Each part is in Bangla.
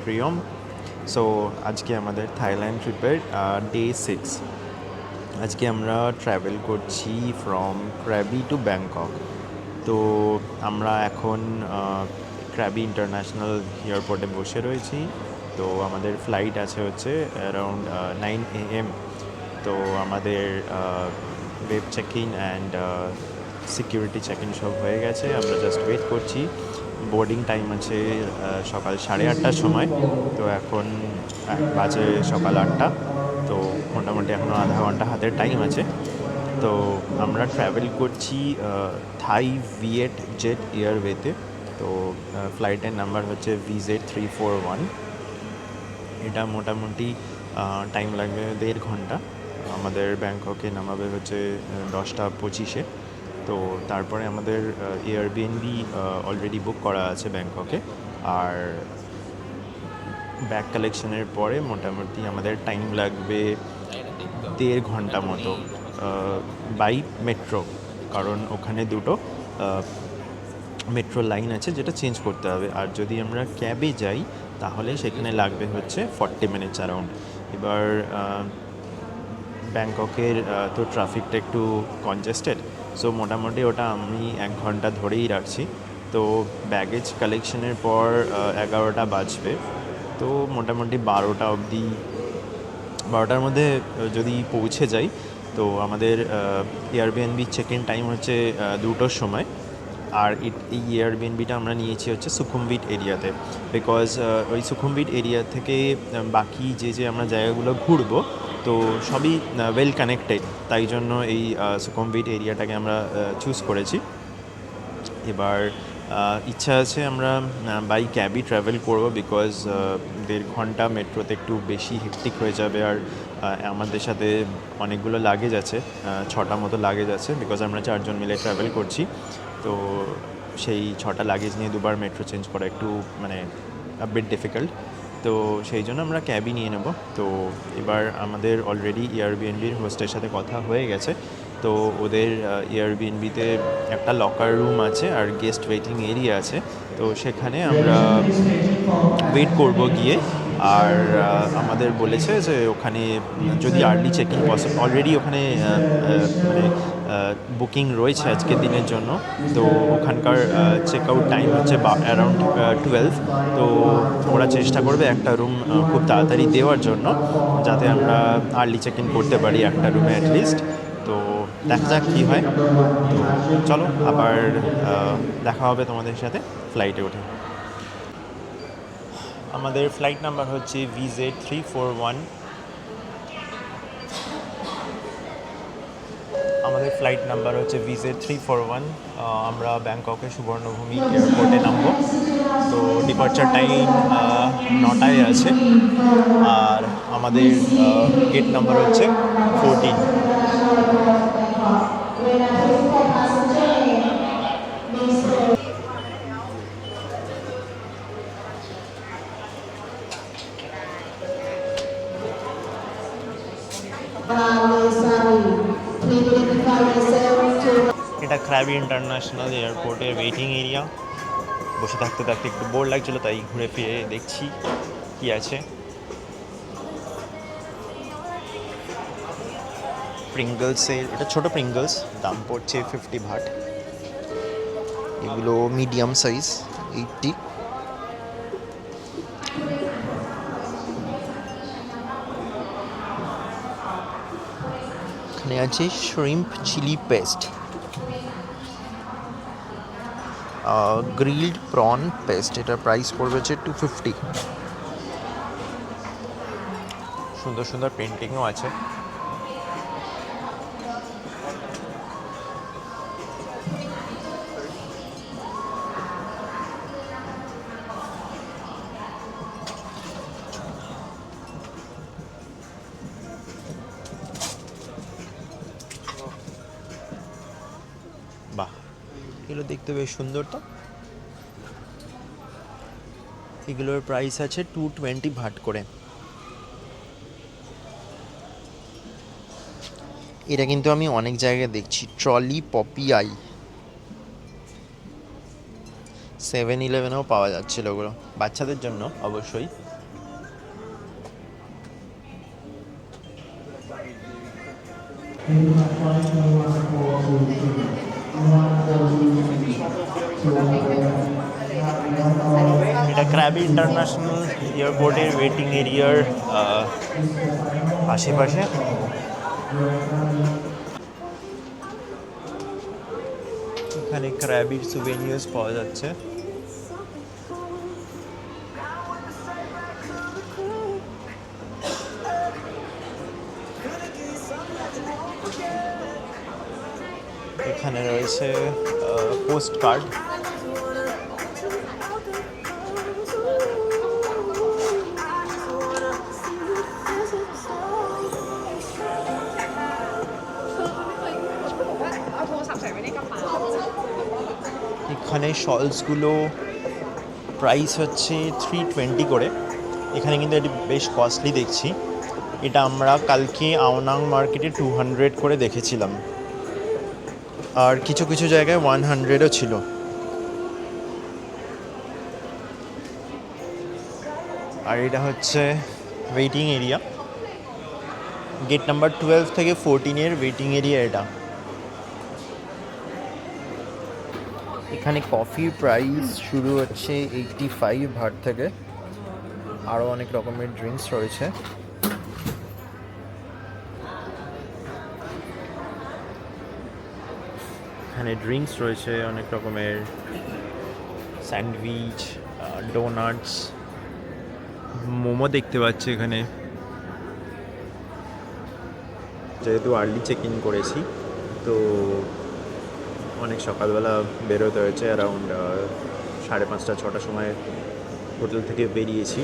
প্রিয়ম। সো আজকে আমাদের থাইল্যান্ড ট্রিপের ডে 6। আজকে আমরা ট্রাভেল করছি ফ্রম ক্র্যাবি টু ব্যাংকক। তো আমরা এখন ক্র্যাবি ইন্টারন্যাশনাল এয়ারপোর্টে বসে রয়েছি। তো আমাদের ফ্লাইট আছে হচ্ছে অ্যারাউন্ড 9 AM। তো আমাদের web check in and security check in সব হয়ে গেছে, আমরা জাস্ট ওয়েট করছি। বোর্ডিং টাইম আছে সকাল 8:30টার সময়। তো এখন বাজে সকাল 8টা। তো মোটামুটি এখনও আধা ঘন্টা হাতের টাইম আছে। তো আমরা ট্রাভেল করছি থাই ভিয়েট জেট এয়ারওয়েতে। তো ফ্লাইটের নাম্বার হচ্ছে VZ341। এটা মোটামুটি টাইম লাগবে 1.5 ঘন্টা। আমাদের ব্যাংককে নামাবে হচ্ছে 10টা 25-এ। তো তারপরে আমাদের এয়ারবিএনবি অলরেডি বুক করা আছে ব্যাংককে। আর ব্যাগ কালেকশনের পরে মোটামুটি আমাদের টাইম লাগবে 1.5 ঘন্টা মতো বাই মেট্রো, কারণ ওখানে দুটো মেট্রো লাইন আছে যেটা চেঞ্জ করতে হবে। আর যদি আমরা ক্যাবে যাই তাহলে সেখানে লাগবে হচ্ছে 40 মিনিটস অ্যারাউন্ড। এবার ব্যাংককের তো ট্রাফিকটা একটু কনজেস্টেড, সো মোটামুটি ওটা আমি 1 ঘন্টা ধরেই রাখছি। তো ব্যাগেজ কালেকশনের পর 11টা বাজবে। তো মোটামুটি 12টা অবধি, 12টার মধ্যে যদি পৌঁছে যাই তো আমাদের এয়ারবিএনবি চেক ইন টাইম হচ্ছে 2টোর সময়। আর এই এয়ারবিএনবিটা আমরা নিয়েছি হচ্ছে সুখুমভিট এরিয়াতে, বিকজ ওই সুখুমভিট এরিয়া থেকে বাকি যে আমরা জায়গাগুলো ঘুরবো তো সবই ওয়েল কানেক্টেড, তাই জন্য এই সুখুমভিট এরিয়াটাকে আমরা চুজ করেছি। এবার ইচ্ছা আছে আমরা বাই ক্যাবই ট্রাভেল করবো, বিকজ 1.5 ঘন্টা মেট্রোতে একটু বেশি হেক্টিক হয়ে যাবে। আর আমাদের সাথে অনেকগুলো লাগেজ আছে, 6টা মতো লাগেজ আছে, বিকজ আমরা 4জন মিলে ট্রাভেল করছি। তো সেই 6টা লাগেজ নিয়ে দুবার মেট্রো চেঞ্জ করা একটু মানে বিট ডিফিকাল্ট। তো সেই জন্য আমরা ক্যাবই নিয়ে নেব। তো এবার আমাদের অলরেডি এয়ারবিএনবির হোস্টের সাথে কথা হয়ে গেছে। তো ওদের এয়ারবিএনবিতে একটা লকার রুম আছে আর গেস্ট ওয়েটিং এরিয়া আছে। তো সেখানে আমরা ওয়েট করব গিয়ে। আর আমাদের বলেছে যে ওখানে যদি early check in possible, already ওখানে মানে বুকিং রয়েছে আজকের দিনের জন্য। তো ওখানকার চেক আউট টাইম হচ্ছে অ্যারাউন্ড 12। তো ওরা চেষ্টা করবে একটা রুম খুব তাড়াতাড়ি দেওয়ার জন্য, যাতে আমরা আর্লি চেক ইন করতে পারি একটা রুমে অ্যাটলিস্ট। তো দেখা যাক কী হয়। তো চলো আবার দেখা হবে তোমাদের সাথে ফ্লাইটে উঠে। আমাদের ফ্লাইট নাম্বার হচ্ছে VZ341। আমাদের ফ্লাইট নাম্বার হচ্ছে VZ341। আমরা ব্যাংককের সুবর্ণভূমি এয়ারপোর্টে নামবো। তো ডিপার্চার টাইম 9টায় আছে। আর আমাদের গেট নাম্বার হচ্ছে 14। এটা ক্র্যাবি ইন্টারন্যাশনাল এয়ারপোর্টের ওয়েটিং এরিয়া। বসে থাকতে থাকতে একটু বোর লাগছিলো, তাই ঘুরে ফিরে দেখছি কি আছে। প্রিঙ্গলসের, এটা ছোটো প্রিঙ্গলস, দাম পড়ছে 50 বাট। এগুলো মিডিয়াম সাইজ 80। এখানে আছে shrimp chilli paste, grilled prawn paste. এটার প্রাইস পড়বে হচ্ছে 250। সুন্দর সুন্দর পেন্টিংও আছে। বাহ, এগুলো দেখতে বেশ সুন্দর। তো এগুলোর প্রাইস আছে 220 বাট করে। এটা কিন্তু আমি অনেক জায়গায় দেখছি, ট্রলি পপি আই। 7-Eleven পাওয়া যাচ্ছিল ওগুলো, বাচ্চাদের জন্য অবশ্যই। এটা ক্র্যাবি ইন্টারন্যাশনাল এয়ারপোর্টের ওয়েটিং এরিয়ার আশেপাশে। এখানে ক্র্যাবির সুভেনিয়ার্স পাওয়া যাচ্ছে। এখানে রয়েছে পোস্ট কার্ড। এখানে শলসগুলো প্রাইস হচ্ছে 320 করে। এখানে কিন্তু এটি বেশ কস্টলি দেখছি। এটা আমরা কালকে আওনাং মার্কেটে 200 করে দেখেছিলাম, আর কিছু কিছু জায়গায় 100ও ছিল। আর এটা হচ্ছে ওয়েটিং এরিয়া, গেট নাম্বার 12 থেকে 14-এর ওয়েটিং এরিয়া এটা। এখানে কফির প্রাইস শুরু হচ্ছে 85 ভাট থেকে, আরও অনেক রকমের ড্রিঙ্কস রয়েছে। এখানে ড্রিঙ্কস রয়েছে অনেক রকমের, স্যান্ডউইচ, ডোনাটস, মোমো দেখতে পাচ্ছি এখানে। যেহেতু আর্লি চেক ইন করেছি, তো অনেক সকালবেলা বেরোতে হয়েছে। অ্যারাউন্ড 5:30-6টার সময় হোটেল থেকে বেরিয়েছি।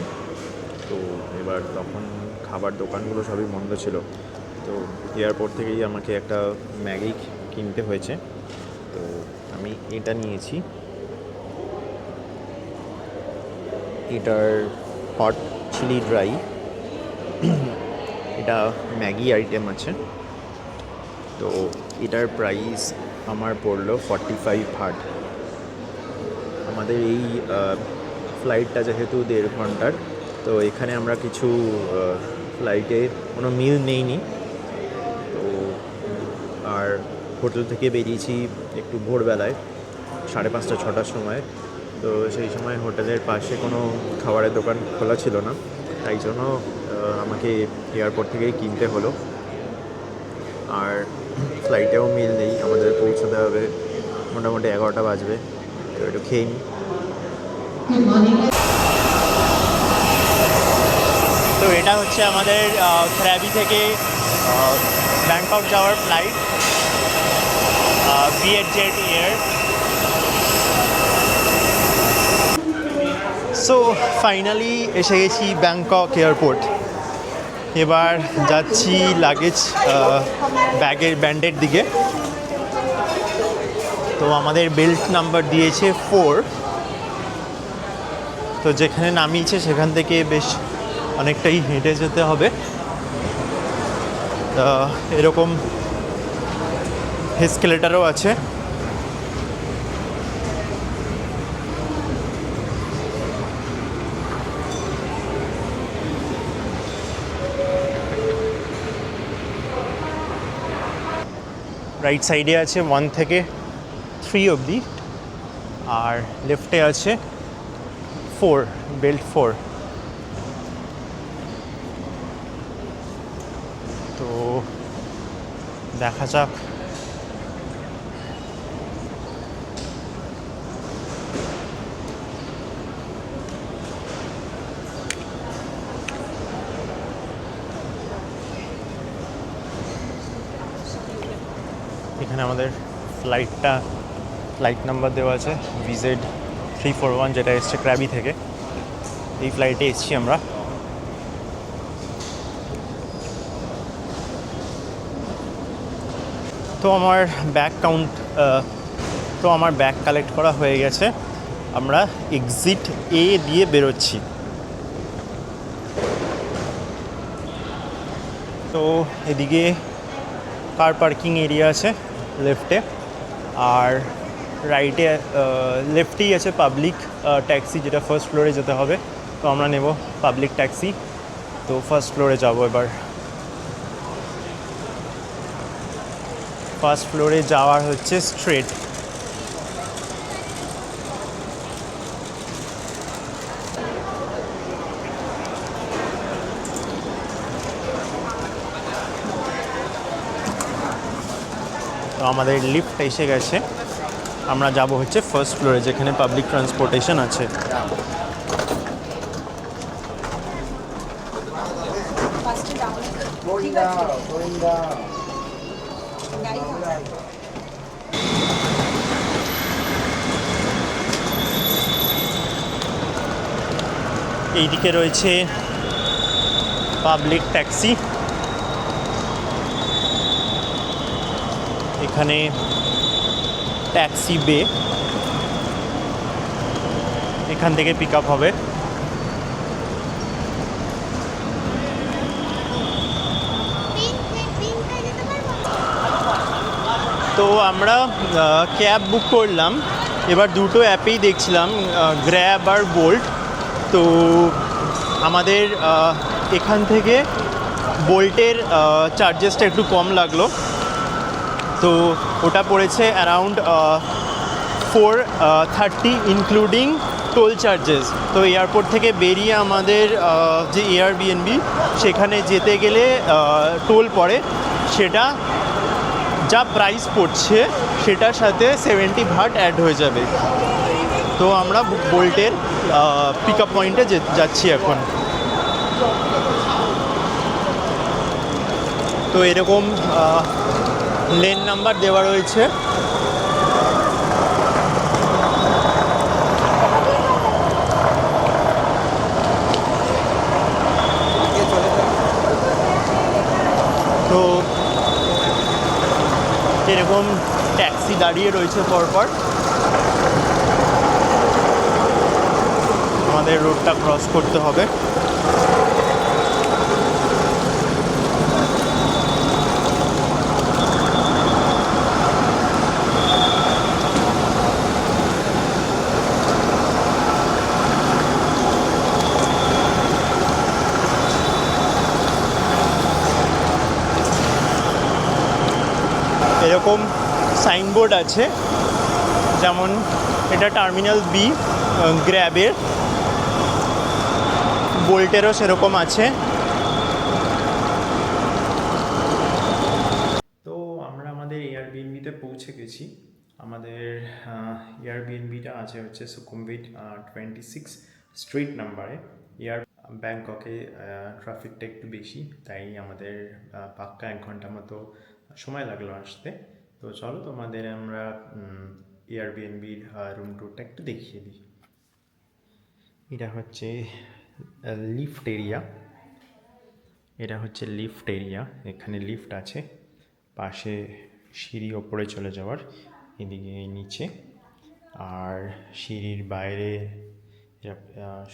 তো এবার তখন খাবার দোকানগুলো সবই বন্ধ ছিল, তো এয়ারপোর্ট থেকেই আমাকে একটা ম্যাগি কিনতে হয়েছে। তো আমি এটা নিয়েছি। এটার হট চিলি ড্রাই, এটা ম্যাগি আইটেম আছে। তো এটার প্রাইস আমার পড়লো 45 ভাট। আমাদের এই ফ্লাইটটা যেহেতু 1.5 ঘন্টার, তো এখানে আমরা কিছু ফ্লাইটে কোনো মিল নেইনি। তো আর হোটেল থেকে বেরিয়েছি একটু ভোরবেলায় 5:30-6টার সময়। তো সেই সময় হোটেলের পাশে কোনো খাবারের দোকান খোলা ছিল না, তাই জন্য আমাকে এয়ারপোর্ট থেকেই কিনতে হলো। আর ফ্লাইটেও মিল নেই, আমাদের পৌঁছাতে হবে মোটামুটি 11টা বাজবে। তো একটু খেয়ে নিই। তো এটা হচ্ছে আমাদের ক্র্যাবি থেকে ব্যাংকক যাওয়ার ফ্লাইট, ভিয়েটজেট এয়ার। সো ফাইনালি এসে গেছি ব্যাংকক এয়ারপোর্ট। এবার যাচ্ছি লাগেজ ব্যাগের ব্যান্ডের দিকে। তো আমাদের বেল্ট নাম্বার দিয়েছে 4। তো যেখানে নামিয়েছে সেখান থেকে বেশ অনেকটাই হেঁটে যেতে হবে। এরকম এসকেলেটারও আছে। রাইট সাইডে আছে 1 থেকে 3 অবধি, আর লেফটে আছে 4, বেল্ট 4। তো দেখা যাক। এখানে আমাদের ফ্লাইট নাম্বার দেওয়া আছে VZ341, যেটা এসছে ক্র্যাবি থেকে। এই ফ্লাইটে এসছি আমরা। তো আমার ব্যাগ কালেক্ট করা হয়ে গেছে। আমরা এক্সিট এ দিয়ে বেরোচ্ছি। তো এদিকে কার পার্কিং এরিয়া আছে লেফটে, আর রাইটে লেফটেই আছে পাবলিক ট্যাক্সি, যেটা ফার্স্ট ফ্লোরে যেতে হবে। তো আমরা নেব পাবলিক ট্যাক্সি। তো ফার্স্ট ফ্লোরে যাব এবার। ফার্স্ট ফ্লোরে যাওয়ার হচ্ছে স্ট্রেট। তো আমাদের লিফট এসে গেছে, আমরা যাব হচ্ছে ফার্স্ট ফ্লোরে যেখানে পাবলিক ট্রান্সপোর্টেশন আছে। এইদিকে রয়েছে পাবলিক ট্যাক্সি, এখানে ট্যাক্সি বে, এখান থেকে পিক আপ হবে। তো আমরা ক্যাব বুক করলাম, এবার দুটো অ্যাপেই দেখছিলাম, গ্র্যাব আর বোল্ট। তো আমাদের এখান থেকে বোল্টের চার্জেসটা একটু কম লাগলো, তো ওটা পড়েছে অ্যারাউন্ড 430 ইনক্লুডিং টোল চার্জেস। তো এয়ারপোর্ট থেকে বেরিয়ে আমাদের যে এয়ারবিএনবি সেখানে যেতে গেলে টোল পড়ে, সেটা যা প্রাইস পড়ছে সেটার সাথে 70 ভাট অ্যাড হয়ে যাবে। তো আমরা বোল্টের পিক আপ পয়েন্টে যাচ্ছি এখন। তো এরকম লেন নাম্বার দেওয়া রয়েছে, তো এরকম ট্যাক্সি দাঁড়িয়ে রয়েছে পরপর। আমাদের রোডটা ক্রস করতে হবে। এরকম সাইনবোর্ড আছে, যেমন এটা টার্মিনাল বি গ্র্যাবের, বোল্টেরও সেরকম আছে। তো আমরা আমাদের এয়ারবিএনবিতে পৌঁছে গেছি। আমাদের এয়ারবিএনবিটা আছে হচ্ছে সুকুমভিট 26 স্ট্রিট নাম্বারে। ব্যাংককে ট্রাফিকটা একটু বেশি, তাই আমাদের পাক্কা 1 ঘন্টা মতো সময় লাগলো আসতে। তো চলো তোমাদের আমরা এয়ারবিএনবির রুম ট্যুরটা একটু দেখিয়ে দিই। এটা হচ্ছে লিফট এরিয়া, এখানে লিফট আছে, পাশে সিঁড়ি ওপরে চলে যাওয়ার, এদিকে নিচে, আর সিঁড়ির বাইরে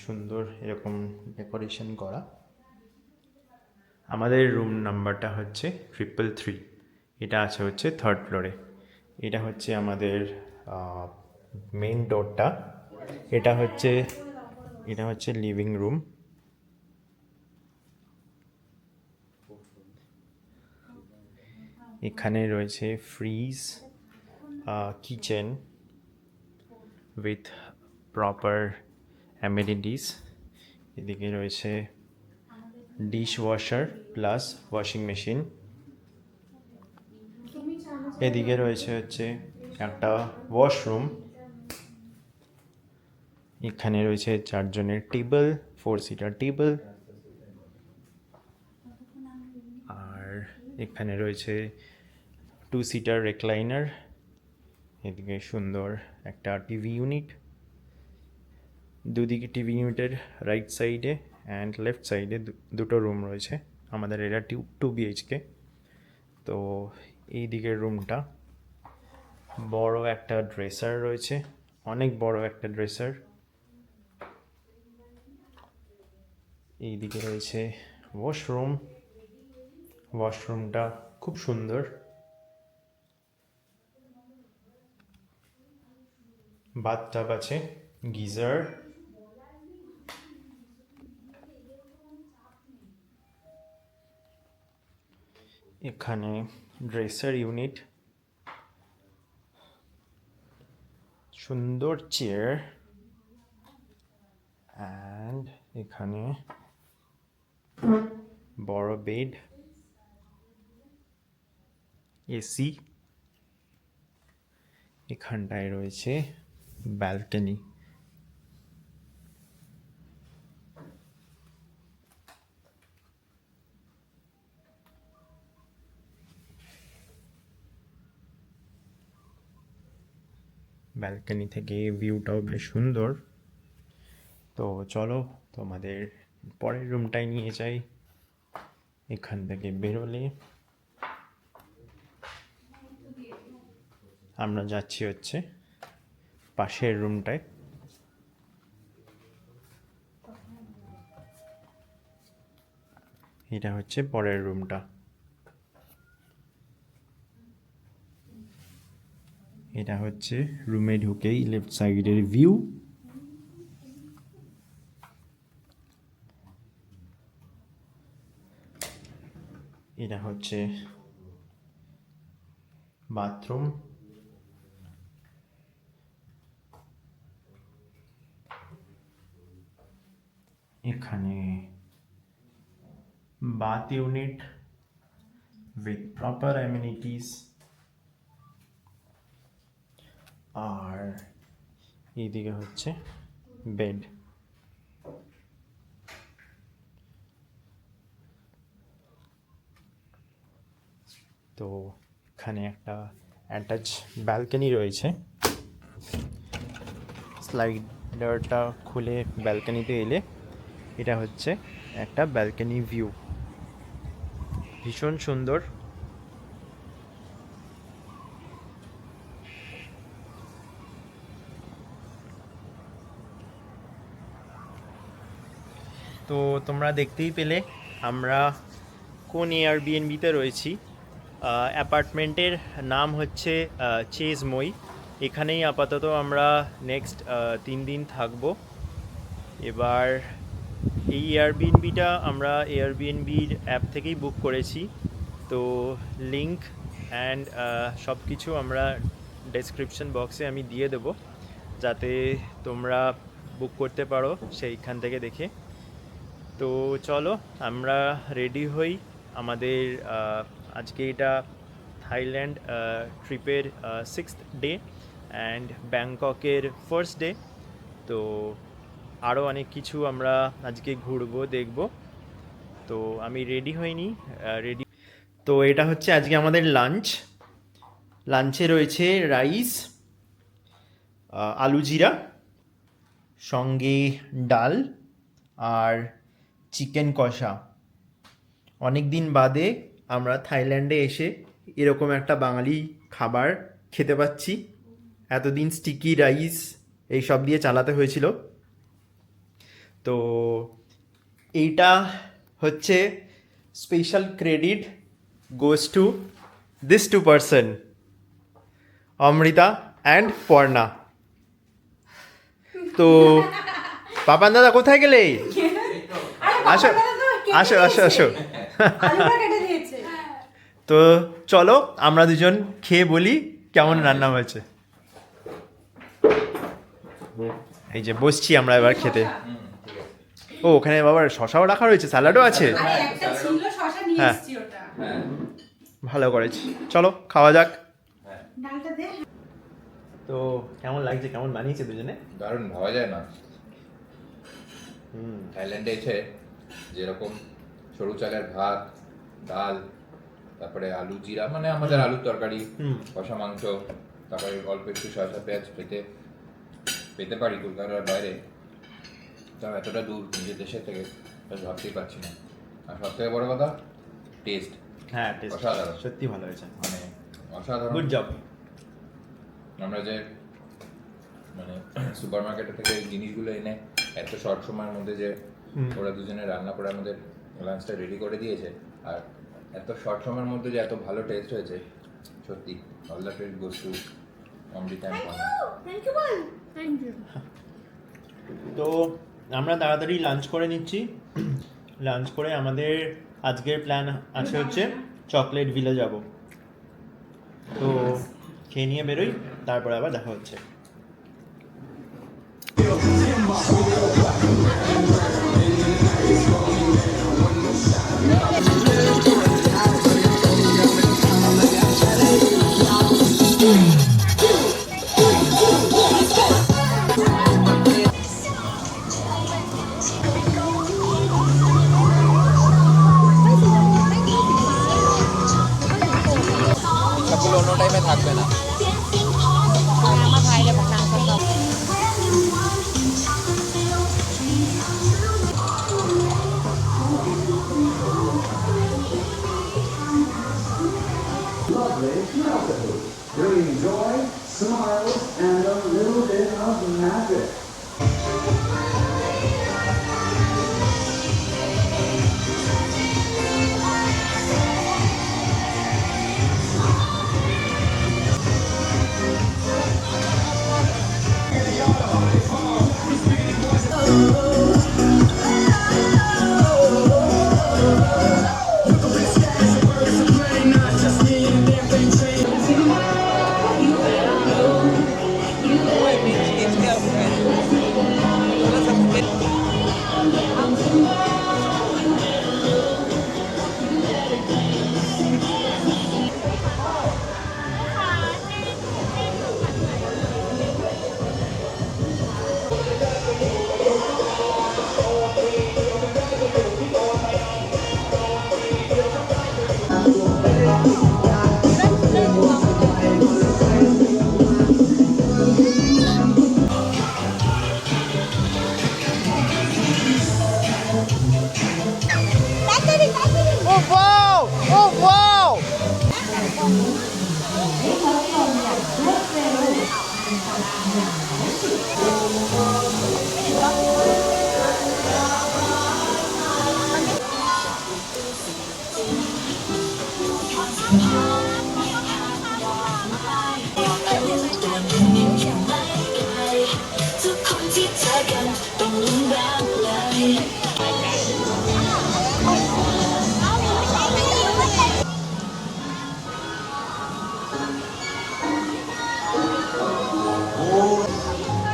সুন্দর এরকম ডেকোরেশন করা। আমাদের রুম নাম্বারটা হচ্ছে 333, এটা আছে হচ্ছে 3rd ফ্লোরে। এটা হচ্ছে আমাদের মেইন ডোরটা, এটা হচ্ছে লিভিং রুম। এখানে রয়েছে fridge, kitchen with proper amenities, এদিকে রয়েছে dish washer plus washing machine, এদিকে রয়েছে হচ্ছে একটা ওয়াশরুম, এখানে রয়েছে 4 জনের টেবিল, 4 সিটার টেবিল, আর এখানে রয়েছে 2 সিটার রেক্লাইনার, এদিকে সুন্দর একটা টিভি ইউনিট, দুদিকে টিভি ইউনিটের রাইট সাইডে অ্যান্ড লেফট সাইডে দুটো রুম রয়েছে। আমাদের এটা 2 BHK। তো এই দিকের রুমটা বড় একটা ড্রেসার রয়েছে, অনেক বড় একটা ড্রেসার। এই দিকে রয়েছে ওয়াশরুমটা খুব সুন্দর, বাথটাব আছে, গিজার, এখানে ড্রেসার ইউনিট, সুন্দর চেয়ার, অ্যান্ড এখানে বড় বেড, এসি, এখানটায় রয়েছে ব্যালকনি। ব্যালকনি থেকে ভিউটাও বেশ সুন্দর। তো চলো তোমাদের পরের রুমটায় নিয়ে যাই। এখান থেকে বেরোলে আমরা যাচ্ছি হচ্ছে পাশের রুমটায়। এটা হচ্ছে পরের রুমটা। এটা হচ্ছে রুমে ঢুকেই লেফট সাইডের ভিউ। এটা হচ্ছে বাথরুম। এখানে bath unit with proper amenities, আর এইদিকে হচ্ছে বেড। তো এখানে একটা অ্যাটাচ ব্যালকনি রয়েছে। স্লাইডারটা খুলে ব্যালকনিতে এলে এটা হচ্ছে একটা ব্যালকনি ভিউ, ভীষণ সুন্দর। তো তোমরা দেখতেই পেলে আমরা কোন এয়ারবিএনবিতে রয়েছি। অ্যাপার্টমেন্টের নাম হচ্ছে চেজ মই। এখানেই আপাতত আমরা নেক্সট 3 দিন থাকবো। এবার এই এয়ারবিএনবিটা আমরা এয়ারবিএনবির অ্যাপ থেকেই বুক করেছি। তো লিঙ্ক অ্যান্ড সব কিছু আমরা ডেসক্রিপশন বক্সে আমি দিয়ে দেবো, যাতে তোমরা বুক করতে পারো সেইখান থেকে দেখে। তো চলো আমরা রেডি হই। আমাদের আজকে এটা থাইল্যান্ড ট্রিপের 6th day and ব্যাংককের 1st day. তো আরও অনেক কিছু আমরা আজকে ঘুরবো, দেখব। তো আমি রেডি হইনি, রেডি। তো এটা হচ্ছে আজকে আমাদের লাঞ্চ। লাঞ্চে রয়েছে রাইস, আলু জিরা, সঙ্গে ডাল আর চিকেন কষা। অনেক দিন বাদে আমরা থাইল্যান্ডে এসে এরকম একটা বাঙালি খাবার খেতে পাচ্ছি। এতদিন স্টিকি রাইস এইসব দিয়ে চালাতে হয়েছিল। তো এইটা হচ্ছে special credit goes to this 2 person, Amrita and Parna. তো পাপান দাদা কোথায় গেলে? আসো আসো আসো আসো। তো চলো আমরা দুজন খেয়ে বলি কেমন রান্না হয়েছে। এই যে বসছি আমরা এবার খেতে। ও ওখানে বাবার শশাও রাখা রয়েছে, স্যালাডও আছে। হ্যাঁ ভালো করেছি, চলো খাওয়া যাক। তো কেমন লাগছে, কেমন বানিয়েছে দুজনে? দারুণ, ভাবা যায় না। থাইল্যান্ডে এসে যেরকম সরু চালের ভাত, ডাল, তারপরে আলু জিরা, মানে আমাদের আলুর তরকারি, কষা মাংস, তারপরে অল্প একটু শসা পেঁয়াজ পেতে পারি কলকাতার বাইরে, তাও এতটা দূর নিজের দেশের থেকে ভাবতেই পারছি না। আর সব থেকে বড় কথা টেস্ট। হ্যাঁ টেস্ট অসাধারণ, সত্যি ভালো হয়েছে, মানে অসাধারণ। Good job. আমরা যে মানে সুপার মার্কেট থেকে জিনিসগুলো এনে এত শর্ট সময়ের মধ্যে যে ওরা দুজনে রান্না করে আমাদের লাঞ্চটা রেডি করে দিয়েছে, আর এত শর্ট সময়ের মধ্যে যে এত ভালো টেস্ট হয়েছে, সত্যি all the credit goes to Amrita and Parna. Thank you. তো আমরা তাড়াতাড়ি লাঞ্চ করে নিচ্ছি। লাঞ্চ করে আমাদের আজকের প্ল্যান আছে হচ্ছে চকলেট ভিলে যাব। তো খেয়ে নিয়ে বেরোই, তারপরে আবার দেখা হচ্ছে। সবগুলো অন্য টাইমে থাকবে না। আমার ভাইরা নাম কথা bringing joy, smiles, and a little bit of magic.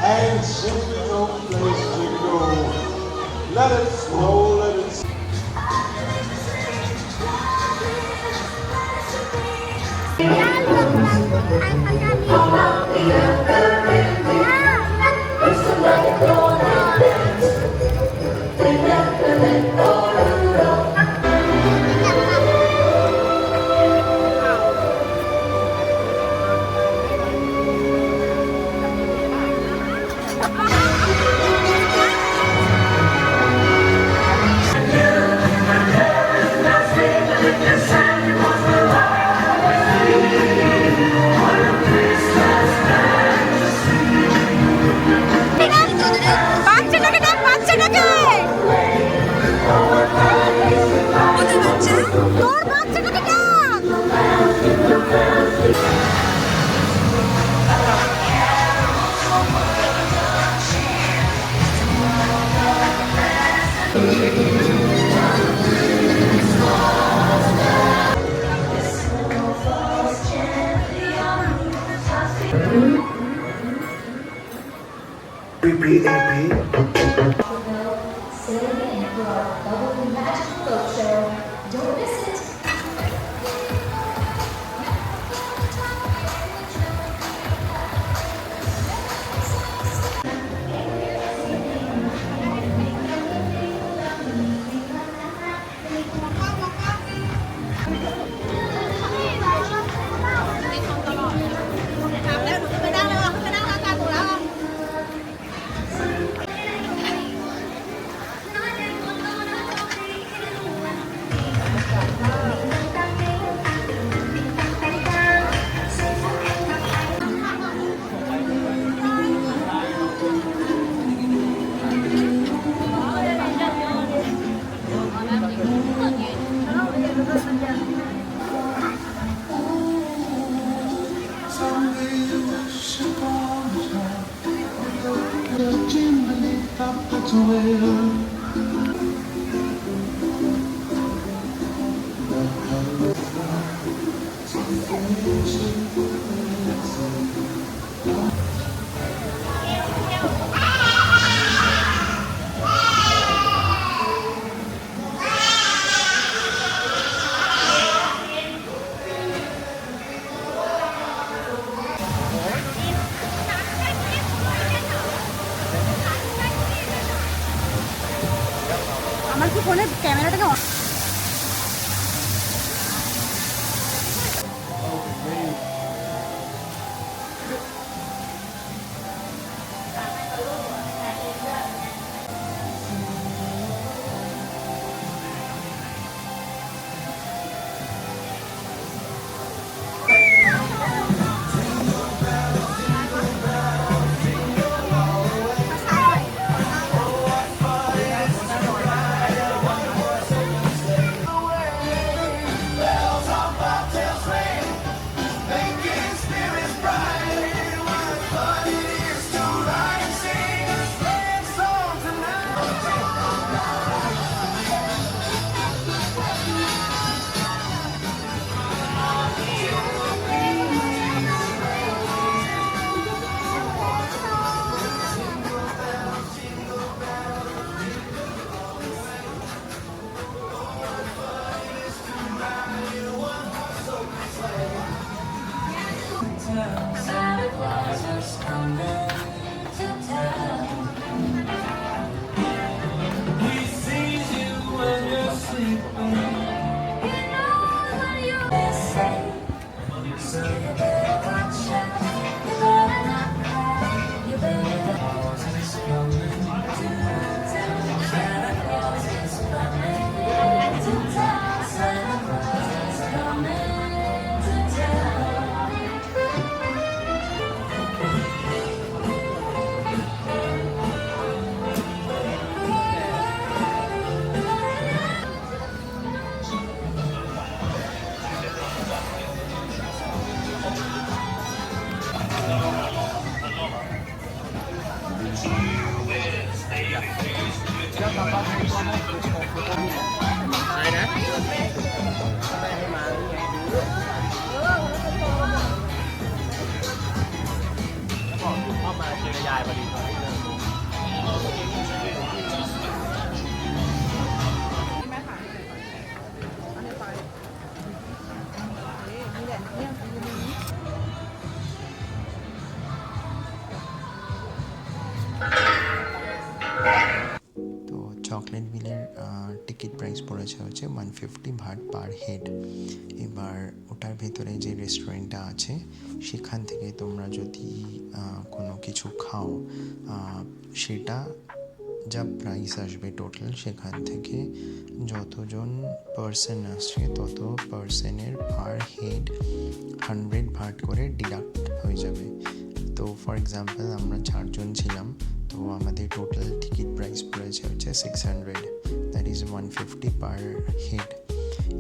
And simply no place to go. Let it snow, let it snow. বাচ্চাটাকে ডাক বাচ্চাটাকে তোর বাচ্চাটাকে ডাক Repeat, repeat. Don't miss it. Someday you wish upon a star, the chimney top that's where Santa Claus is coming to town. He sees you when you're sleeping. He knows what you're missing. So you better watch out. You better not cry. You better. Claus is coming to town. Santa Claus is coming to town. Santa Claus is coming to town. তো চকলেট বিলের টিকিট প্রাইস পড়েছে হচ্ছে 150 ভাট পার হেড। এবার ওটার ভেতরে যে রেস্টুরেন্টটা আছে সেখান থেকে তোমরা যদি কোনো কিছু খাও সেটা যা প্রাইস আসবে টোটাল সেখান থেকে যতজন পার্সন আসছে তত পার্সনের পার হেড 100 ভাট করে ডিডাক্ট হয়ে যাবে। তো ফর এক্সাম্পল আমরা 4 জন ছিলাম, তো আমাদের টোটাল টিকিট প্রাইস পড়েছে হচ্ছে 600, দ্যাট ইজ 150 পার হেড।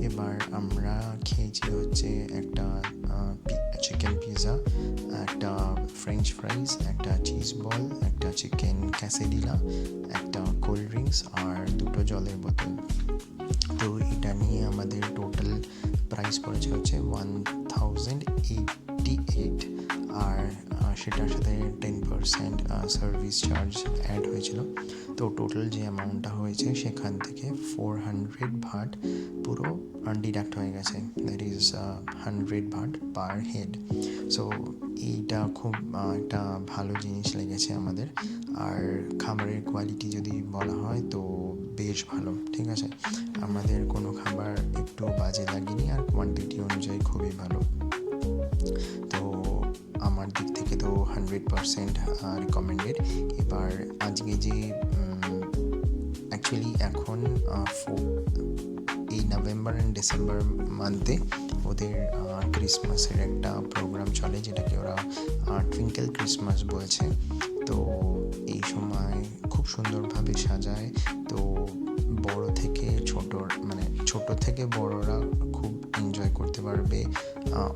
এবার আমরা খেয়েছি হচ্ছে একটা চিকেন পিৎজা, একটা ফ্রেঞ্চ ফ্রাইজ, একটা চিজ বল, একটা চিকেন ক্যাসেডিলা, একটা কোল্ড ড্রিঙ্কস আর 2টো জলের বোতল। তো এটা নিয়ে আমাদের টোটাল প্রাইস পড়েছে হচ্ছে 1088, আর সেটার সাথে 10% সার্ভিস চার্জ অ্যাড হয়েছিল। তো টোটাল যে অ্যামাউন্টটা হয়েছে সেখান থেকে 400 ভাট পুরো ডিডাক্ট হয়ে গেছে, that is 100 VAT per head. So এইটা খুব একটা ভালো জিনিস লেগেছে আমাদের। আর খাবারের কোয়ালিটি যদি বলা হয় তো বেশ ভালো, ঠিক আছে, আমাদের কোনো খাবার একটু বাজে লাগেনি আর কোয়ান্টিটি অনুযায়ী খুবই ভালো। তো আমার দিক থেকে তো 100% রিকমেন্ডেড। এবার আজকে যে অ্যাকচুয়ালি এখন এই নভেম্বর অ্যান্ড ডিসেম্বর মান্থে ওদের ক্রিসমাসের একটা প্রোগ্রাম চলে যেটাকে ওরা টুইঙ্কেল ক্রিসমাস বলছে। তো এই সময় খুব সুন্দরভাবে সাজায়, তো বড় থেকে ছোট থেকে বড়রা খুব এনজয় করতে পারবে,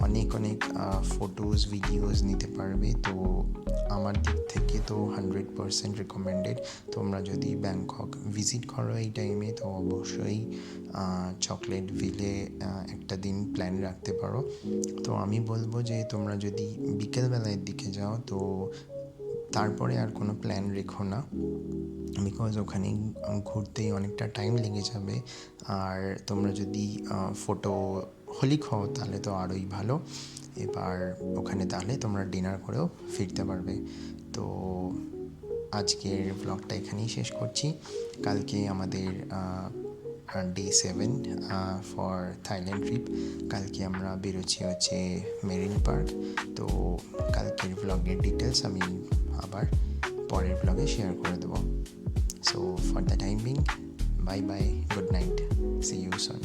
অনেক ফটোজ ভিডিওস নিতে পারবে। তো আমার দিক থেকে তো 100% রিকমেন্ডেড। তোমরা যদি ব্যাংকক ভিজিট করো এই টাইমে তো অবশ্যই চকলেট ভিলে একটা দিন প্ল্যান রাখতে পারো। তো আমি বলবো যে তোমরা যদি বিকেলবেলার দিকে যাও তো তারপরে আর কোনো প্ল্যান রেখো না, বিকজ ওখানে ঘুরতেই অনেকটা টাইম লেগে যাবে। আর তোমরা যদি ফটো হোলি খাও তাহলে তো আরোই ভালো। এবার ওখানে তাহলে তোমরা ডিনার করেও ফিরতে পারবে। তো আজকের ব্লগটা এখানেই শেষ করছি। কালকে আমাদের ডে 7 ফর থাইল্যান্ড ট্রিপ। কালকে আমরা বেরোচ্ছি হচ্ছে মেরিন পার্ক। তো কালকের ব্লগের ডিটেলস আমি আবার পরের ব্লগে শেয়ার করে দেবো। So for the time being, bye bye, good night, see you soon.